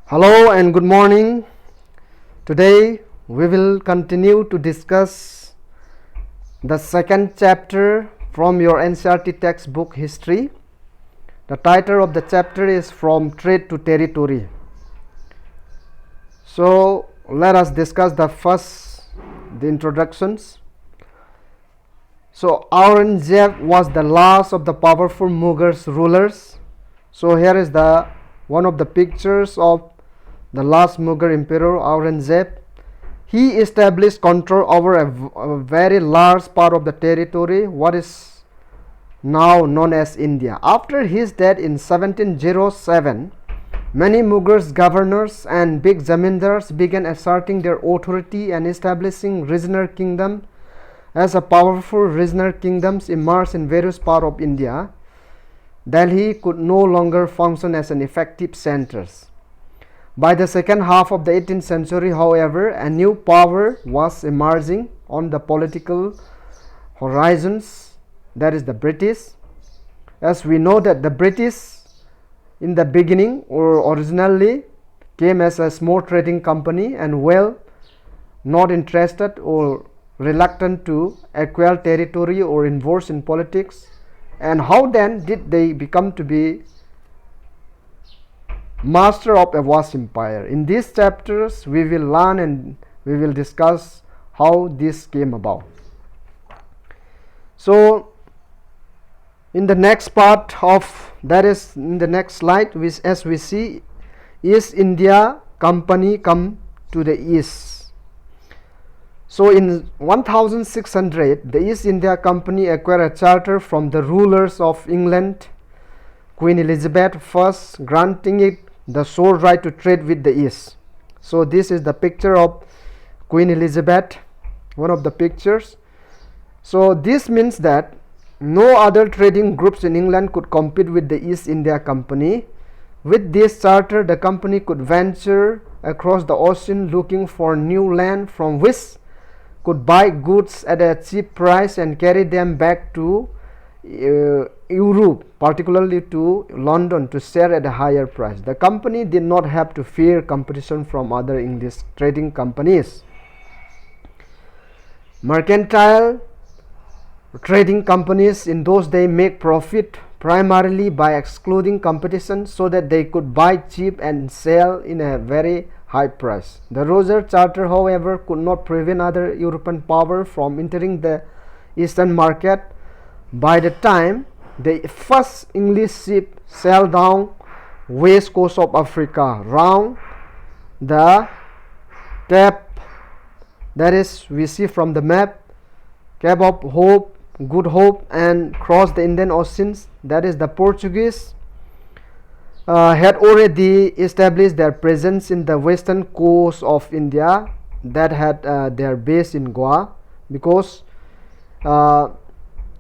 Hello and good morning. Today we will continue to discuss the second chapter from your NCERT textbook history. The title of the chapter is From Trade to Territory. So let us discuss the introductions. So Aurangzeb was the last of the powerful Mughal rulers. So here is one of the pictures of the last Mughal emperor Aurangzeb. He established control over a very large part of the territory, what is now known as India. After his death in 1707, many Mughal governors and big zamindars began asserting their authority and establishing regional kingdoms. As a powerful regional kingdoms emerged in various parts of India, Delhi could no longer function as an effective center. By the second half of the 18th century, however, a new power was emerging on the political horizons, that is the British. As we know that the British in the beginning or originally came as a small trading company and not interested or reluctant to acquire territory or involved in politics. And how then did they become to be master of a vast empire? In these chapters we will learn and we will discuss how this came about. So in the next part of that is in the next slide, as we see, East India Company come to the east. So in 1600, the East India Company acquired a charter from the rulers of England, Queen Elizabeth I, granting it the sole right to trade with the East. So this is the picture of Queen Elizabeth, one of the pictures. So this means that no other trading groups in England could compete with the East India Company. With this charter, the company could venture across the ocean looking for new land from which could buy goods at a cheap price and carry them back to Europe, particularly to London, to sell at a higher price. The company did not have to fear competition from other English trading companies. Mercantile trading companies in those days make profit primarily by excluding competition so that they could buy cheap and sell in a very high price. The Roger Charter, however, could not prevent other European power from entering the eastern market. By the time the first English ship sailed down west coast of Africa, round the Cape, that is we see from the map, Cape of Hope, Good Hope, and crossed the Indian Oceans, that is the Portuguese had already established their presence in the western coast of India, that had their base in Goa, because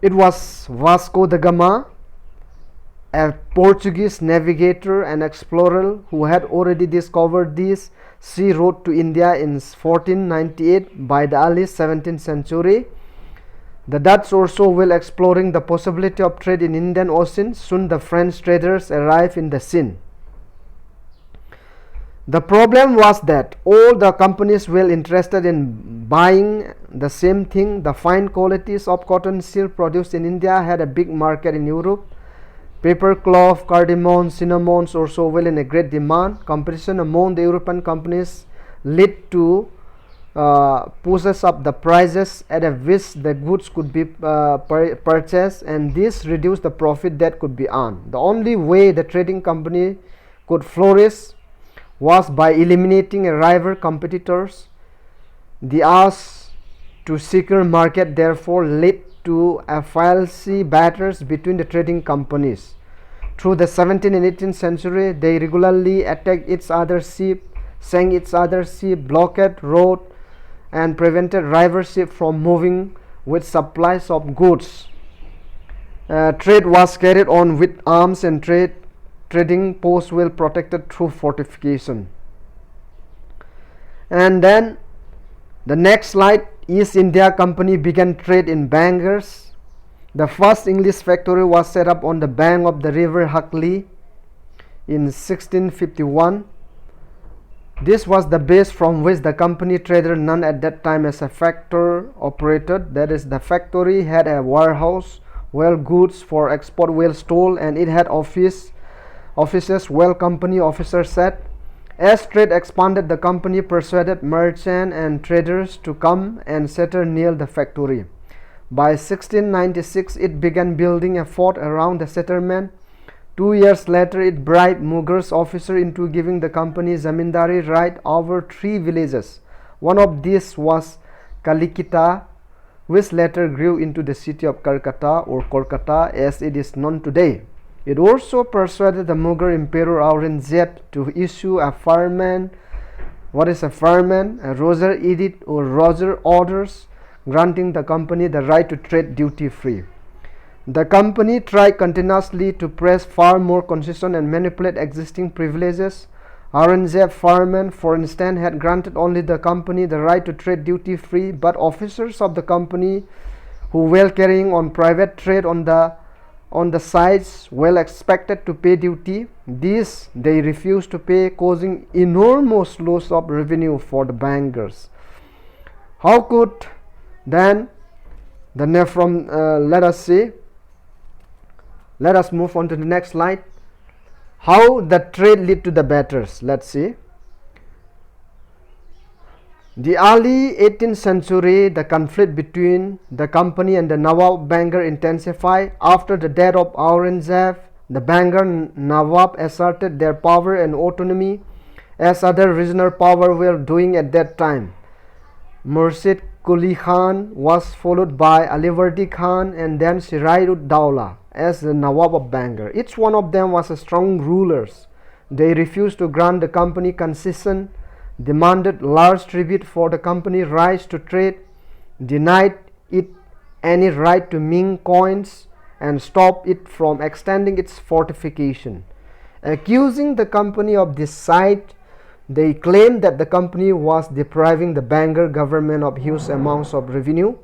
it was Vasco da Gama, a Portuguese navigator and explorer who had already discovered this sea route to India in 1498. By the early 17th century, the Dutch also were exploring the possibility of trade in Indian Ocean. Soon the French traders arrived in the scene. The problem was that all the companies were interested in buying the same thing. The fine qualities of cotton silk produced in India had a big market in Europe. Paper cloth, cardamom, cinnamon also were in a great demand. Competition among the European companies led to pushes up the prices at which the goods could be purchased, and this reduced the profit that could be earned. The only way the trading company could flourish was by eliminating rival competitors. The urge to secure market therefore led to a fiery battles between the trading companies. Through the 17th and 18th century, they regularly attacked each other's ship, sank each other's ship, blockaded road, and prevented rival ships from moving with supplies of goods. Trade was carried on with arms, and trading posts were protected through fortification. And then the next slide, East India Company began trade in Bengal. The first English factory was set up on the bank of the river Hugli in 1651. This was the base from which the company traded, known at that time as a factor, operated. That is, the factory had a warehouse where goods for export were stored, and it had offices where company officers sat. As trade expanded, the company persuaded merchants and traders to come and settle near the factory. By 1696, it began building a fort around the settlement. 2 years later, it bribed Mughals officers into giving the company zamindari right over 3 villages. One of these was Kalikita, which later grew into the city of Calcutta, or Kolkata as it is known today. It also persuaded the Mughal Emperor Aurangzeb to issue a firman. What is a firman? A Roger Edict or Roger Orders, granting the company the right to trade duty-free. The company tried continuously to press far more concession and manipulate existing privileges. Aurangzeb firman, for instance, had granted only the company the right to trade duty-free, but officers of the company who were carrying on private trade on the sides were expected to pay duty. This they refused to pay, causing enormous loss of revenue for the bankers. How could then let us move on to the next slide. How the trade led to the batters. Let's see. The early 18th century, the conflict between the company and the Nawab Bengal intensified. After the death of Aurangzeb, the Bengal Nawab asserted their power and autonomy as other regional powers were doing at that time. Murshid Quli Khan was followed by Alivardi Khan and then Siraj-ud-Dawla as the Nawab of Bengal. Each one of them was a strong rulers. They refused to grant the company concession, demanded large tribute for the company's rights to trade, denied it any right to mint coins, and stopped it from extending its fortification. Accusing the company of this side, they claimed that the company was depriving the Bengal government of huge amounts of revenue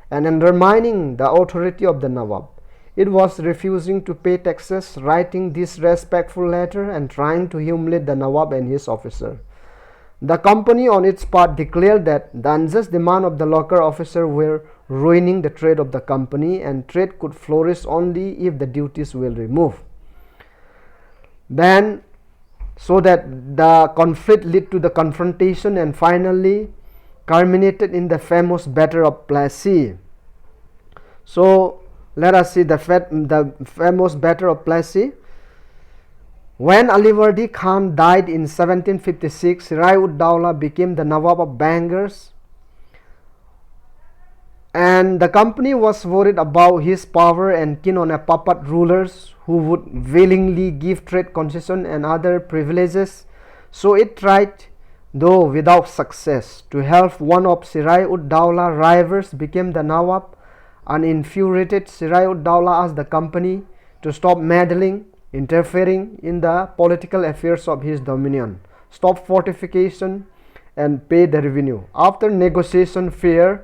and undermining the authority of the Nawab. It was refusing to pay taxes, writing disrespectful letter, and trying to humiliate the Nawab and his officer. The company on its part declared that the unjust demand of the local officer were ruining the trade of the company, and trade could flourish only if the duties were removed. Then, so that the conflict led to the confrontation and finally culminated in the famous Battle of Plassey. So let us see the famous Battle of Plassey. When Alivardi Khan died in 1756, Siraj-ud-Dawla became the Nawab of Bengal, and the company was worried about his power and keen on a puppet rulers who would willingly give trade concession and other privileges. So it tried, though without success, to help one of Siraj-ud-Dawla rivals become the Nawab. An infuriated Siraj-ud-Dawla asked the company to stop meddling, interfering in the political affairs of his dominion, stop fortification, and pay the revenue. After negotiation failure,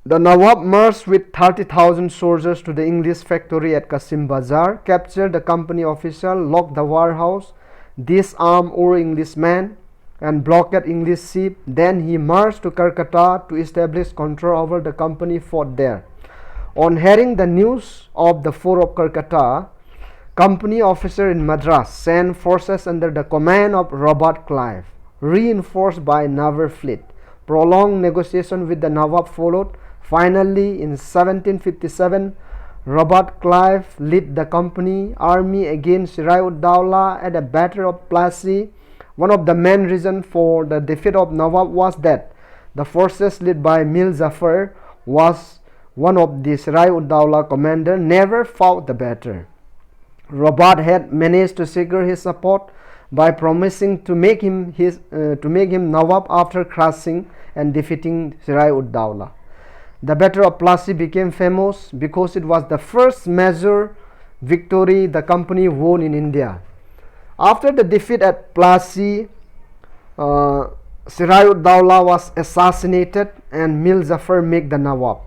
the Nawab marched with 30,000 soldiers to the English factory at Qasim Bazar, captured the company official, locked the warehouse, disarmed all Englishmen, and blockaded English ships. Then he marched to Calcutta to establish control over the company fort there. On hearing the news of the fort of Calcutta, company officer in Madras sent forces under the command of Robert Clive, reinforced by naval fleet. Prolonged negotiation with the Nawab followed. Finally, in 1757, Robert Clive led the company army against Siraj-ud-Dawla at the Battle of Plassey. One of the main reasons for the defeat of Nawab was that the forces led by Mir Jafar, was one of the Siraj-ud-Dawla commander, never fought the battle. Robert had managed to secure his support by promising to make him Nawab after crushing and defeating Siraj-ud-Dawla. The Battle of Plassey became famous because it was the first major victory the company won in India. After the defeat at Plassey, Siraj-ud-Dawla was assassinated and Mir Jafar made the Nawab,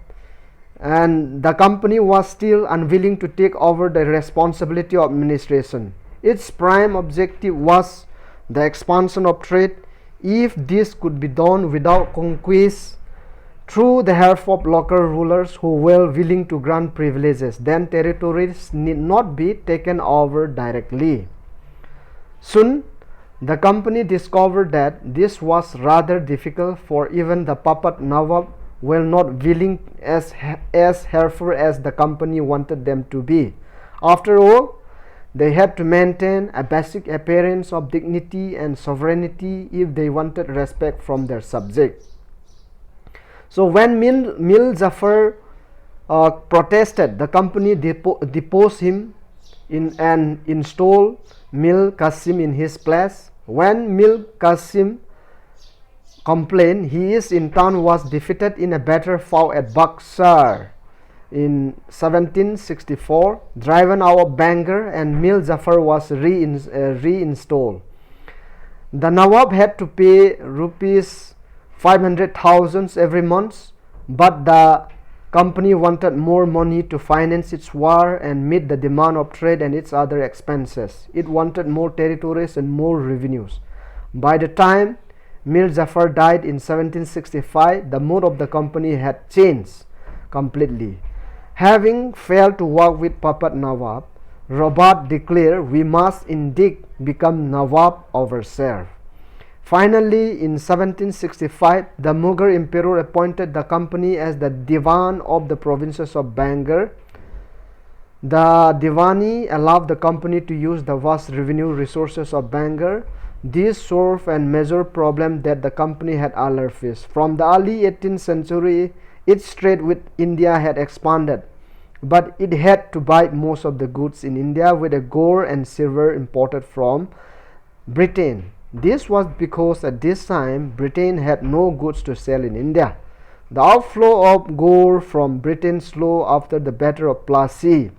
and the company was still unwilling to take over the responsibility of administration. Its prime objective was the expansion of trade. If this could be done without conquest through the help of local rulers who were willing to grant privileges, then territories need not be taken over directly. Soon, the company discovered that this was rather difficult, for even the puppet Nawab were not willing as helpful as the company wanted them to be. After all, they had to maintain a basic appearance of dignity and sovereignty if they wanted respect from their subjects. So when Mir Jafar protested, the company deposed him and installed Mir Qasim in his place. When Mir Qasim complained, his in turn was defeated in a battle fought at Buxar in 1764, driven out of Bengal, and Mir Jafar was reinstalled. The Nawab had to pay rupees 500,000 every month, but the company wanted more money to finance its war and meet the demand of trade and its other expenses. It wanted more territories and more revenues. By the time Mir Jafar died in 1765, the mood of the company had changed completely. Having failed to work with puppet Nawab, Robert declared, "We must indeed become Nawab ourselves." Finally, in 1765, the Mughal emperor appointed the company as the Diwan of the provinces of Bengal. The Diwani allowed the company to use the vast revenue resources of Bengal. This solved a major problem that the company had earlier faced. From the early 18th century, its trade with India had expanded, but it had to buy most of the goods in India with a gold and silver imported from Britain. This was because at this time Britain had no goods to sell in India. The outflow of gold from Britain slowed after the Battle of Plassey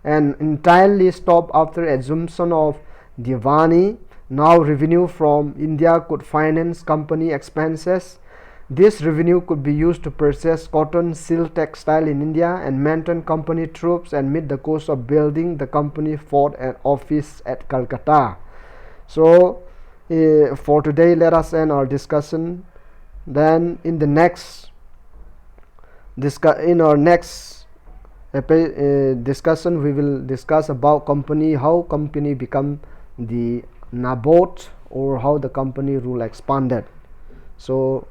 and entirely stopped after assumption of Diwani. Now revenue from India could finance company expenses. This revenue could be used to purchase cotton, silk, textile in India and maintain company troops and meet the cost of building the company fort and office at Calcutta. So for today, let us end our discussion. Then in the next discussion we will discuss about how company become the Naboth, or how the company rule expanded. So